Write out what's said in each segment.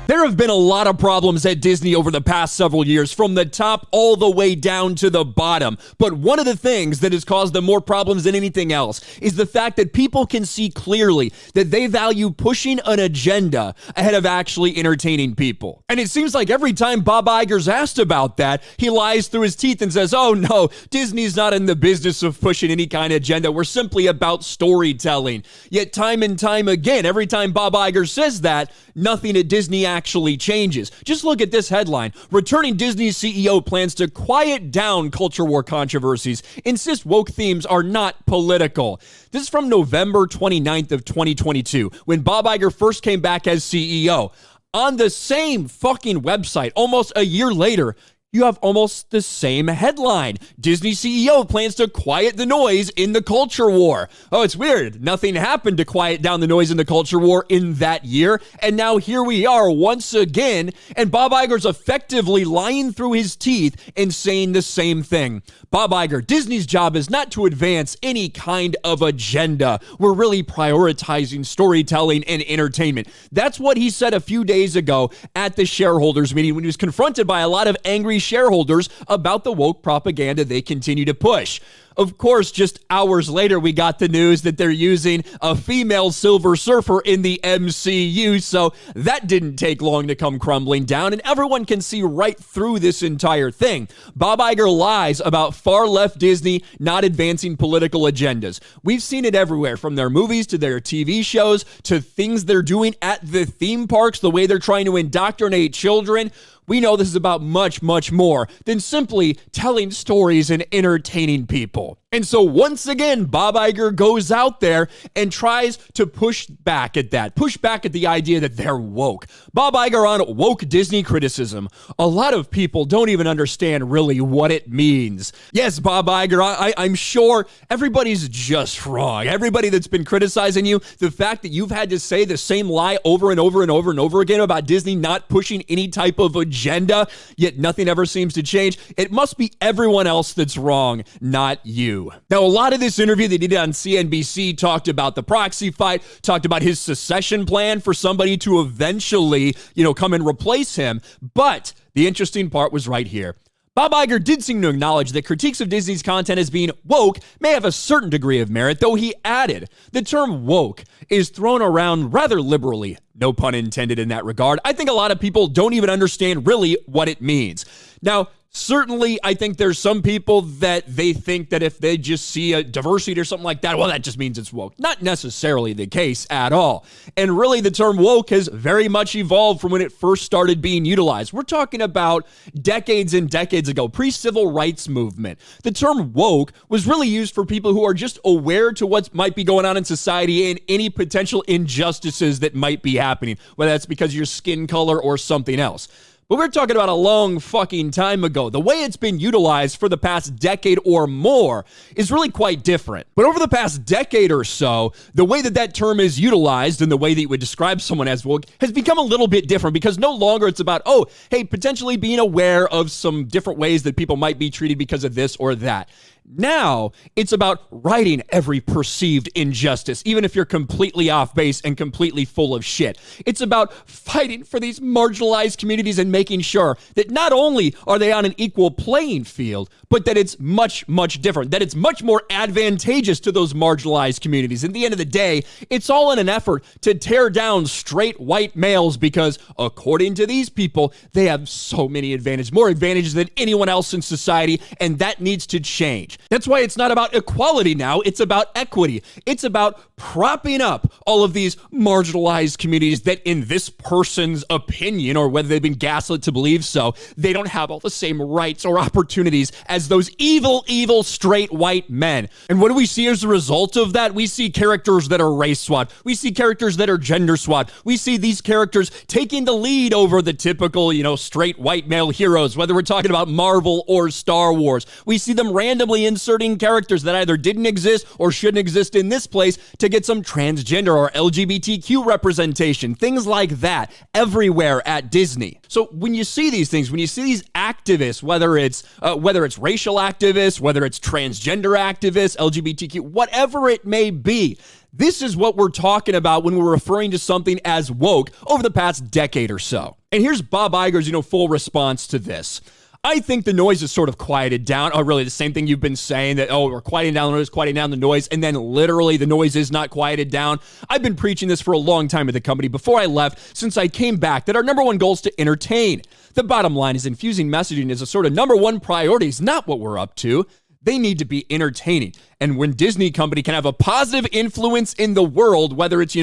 There have been a lot of problems at Disney over the past several years, from the top all the way down to the bottom. But one of the things that has caused them more problems than anything else is the fact that people can see clearly that they value pushing an agenda ahead of actually entertaining people. And it seems like every time Bob Iger's asked about that, he lies through his teeth and says, oh no, Disney's not in the business of pushing any kind of agenda. We're simply about storytelling. Yet time and time again, every time Bob Iger says that, nothing at Disney actually changes. Just look at this headline. Returning Disney CEO plans to quiet down culture war controversies, insists woke themes are not political. This is from November 29th of 2022, when Bob Iger first came back as CEO. On the same fucking website, almost a year later, you have almost the same headline. Disney CEO plans to quiet the noise in the culture war. Oh, it's weird. Nothing happened to quiet down the noise in the culture war in that year. And now here we are once again, and Bob Iger's effectively lying through his teeth and saying the same thing. Bob Iger, Disney's job is not to advance any kind of agenda. We're really prioritizing storytelling and entertainment. That's what he said a few days ago at the shareholders meeting when he was confronted by a lot of angry shareholders about the woke propaganda they continue to push. Of course, just hours later, we got the news that they're using a female Silver Surfer in the MCU, so that didn't take long to come crumbling down, and everyone can see right through this entire thing. Bob Iger lies about far-left Disney not advancing political agendas. We've seen it everywhere, from their movies to their TV shows to things they're doing at the theme parks, the way they're trying to indoctrinate children. We know this is about much, much more than simply telling stories and entertaining people. And so once again, Bob Iger goes out there and tries to push back at that, push back at the idea that they're woke. Bob Iger on woke Disney criticism. A lot of people don't even understand really what it means. Yes, Bob Iger, I'm sure everybody's just wrong. Everybody that's been criticizing you, the fact that you've had to say the same lie over and over and over and over again about Disney not pushing any type of agenda, yet nothing ever seems to change. It must be everyone else that's wrong, not you. Now, a lot of this interview they did on CNBC talked about the proxy fight, talked about his secession plan for somebody to eventually, come and replace him. But the interesting part was right here. Bob Iger did seem to acknowledge that critiques of Disney's content as being woke may have a certain degree of merit, though he added the term woke is thrown around rather liberally. No pun intended in that regard. I think a lot of people don't even understand really what it means. Now, certainly, I think there's some people that they think that if they just see a diversity or something like that, well, that just means it's woke. Not necessarily the case at all. And really, the term woke has very much evolved from when it first started being utilized. We're talking about decades and decades ago, pre-civil rights movement. The term woke was really used for people who are just aware to what might be going on in society and any potential injustices that might be happening, whether that's because of your skin color or something else. But we're talking about a long fucking time ago. The way it's been utilized for the past decade or more is really quite different. But over the past decade or so, the way that term is utilized and the way that you would describe someone as woke has become a little bit different, because no longer it's about, oh, hey, potentially being aware of some different ways that people might be treated because of this or that. Now, it's about righting every perceived injustice, even if you're completely off base and completely full of shit. It's about fighting for these marginalized communities and making sure that not only are they on an equal playing field, but that it's much, much different, that it's much more advantageous to those marginalized communities. At the end of the day, it's all in an effort to tear down straight white males because, according to these people, they have so many advantages, more advantages than anyone else in society, and that needs to change. That's why it's not about equality now, it's about equity. It's about propping up all of these marginalized communities that, in this person's opinion, or whether they've been gaslit to believe so, they don't have all the same rights or opportunities as those evil, evil, straight white men. And what do we see as a result of that? We see characters that are race swapped. We see characters that are gender swapped. We see these characters taking the lead over the typical, straight white male heroes, whether we're talking about Marvel or Star Wars. We see them randomly inserting characters that either didn't exist or shouldn't exist in this place to get some transgender or LGBTQ representation, things like that, everywhere at Disney. So when you see these things, when you see these activists, whether it's racial activists, whether it's transgender activists, LGBTQ, whatever it may be, This is what we're talking about when we're referring to something as woke over the past decade or so. And here's Bob Iger's, full response to this. I think the noise is sort of quieted down. Oh, really? The same thing you've been saying that, we're quieting down the noise, and then literally the noise is not quieted down. I've been preaching this for a long time at the company before I left, since I came back, that our number one goal is to entertain. The bottom line is infusing messaging is a sort of number one priority. It's not what we're up to. They need to be entertaining. And when Disney company can have a positive influence in the world, whether it's,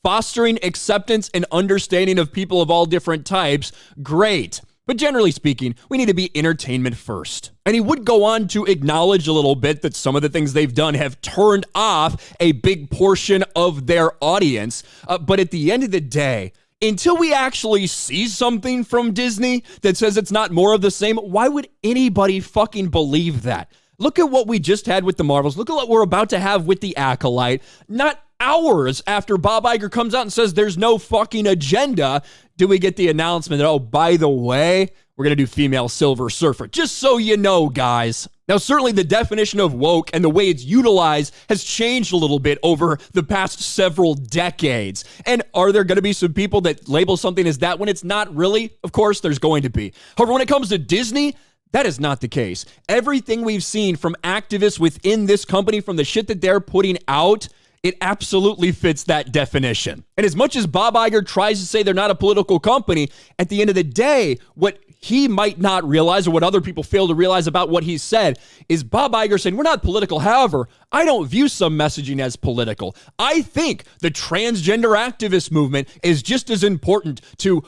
fostering acceptance and understanding of people of all different types, great. But generally speaking, we need to be entertainment first. And he would go on to acknowledge a little bit that some of the things they've done have turned off a big portion of their audience. But at the end of the day, until we actually see something from Disney that says it's not more of the same, why would anybody fucking believe that? Look at what we just had with the Marvels. Look at what we're about to have with the Acolyte. Not hours after Bob Iger comes out and says there's no fucking agenda, do we get the announcement that, oh, by the way, we're going to do female Silver Surfer. Just so you know, guys. Now, certainly the definition of woke and the way it's utilized has changed a little bit over the past several decades. And are there going to be some people that label something as that when it's not really? Of course, there's going to be. However, when it comes to Disney, that is not the case. Everything we've seen from activists within this company, from the shit that they're putting out, it absolutely fits that definition. And as much as Bob Iger tries to say they're not a political company, at the end of the day, what he might not realize, or what other people fail to realize about what he said, is Bob Iger saying, we're not political. However, I don't view some messaging as political. I think the transgender activist movement is just as important to,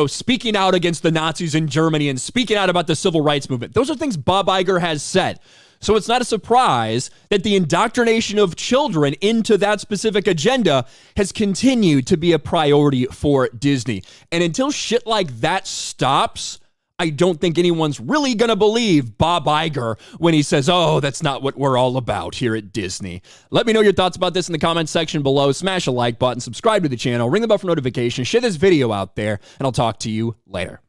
speaking out against the Nazis in Germany and speaking out about the civil rights movement. Those are things Bob Iger has said. So it's not a surprise that the indoctrination of children into that specific agenda has continued to be a priority for Disney. And until shit like that stops, I don't think anyone's really going to believe Bob Iger when he says, oh, that's not what we're all about here at Disney. Let me know your thoughts about this in the comments section below. Smash a like button, subscribe to the channel, ring the bell for notifications, share this video out there, and I'll talk to you later.